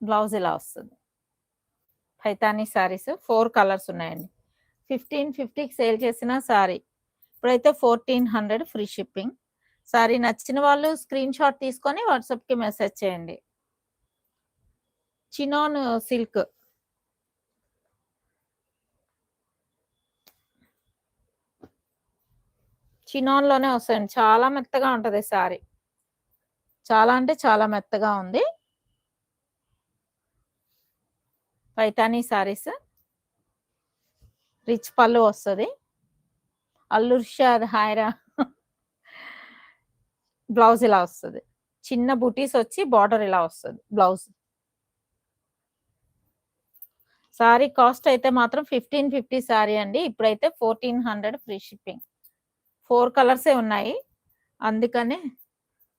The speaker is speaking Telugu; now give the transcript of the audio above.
బ్లౌజ్ ఇలా వస్తది. పైతానీ సారీస్ 4 కలర్స్ ఉన్నాయండి. 1550కి సేల్ చేసిన సారీ. ఇప్పుడైతే 1400 ఫ్రీ షిప్పింగ్. సారీ నచ్చిన వాళ్ళు స్క్రీన్ షాట్ తీసుకొని వాట్సాప్‌కి మెసేజ్ చేయండి. Chinon silk. చినాన్‌లోనే వస్తాయండి. చాలా మెత్తగా ఉంటది సారీ. చాలా అంటే చాలా మెత్తగా ఉంది. పైతానీ సారీస్. రిచ్ పళ్ళు వస్తది. అల్లుర్షాద్ హాయ్రా. బ్లౌజ్ ఇలా వస్తది. చిన్న బుటీస్ వచ్చి బార్డర్ ఇలా వస్తది బ్లౌజ్. సారీ కాస్ట్ అయితే మాత్రం 1550 సారీ అండి. ఇప్పుడైతే 1400 ఫ్రీ షిప్పింగ్. 4 కలర్సే ఉన్నాయి. అందుకనే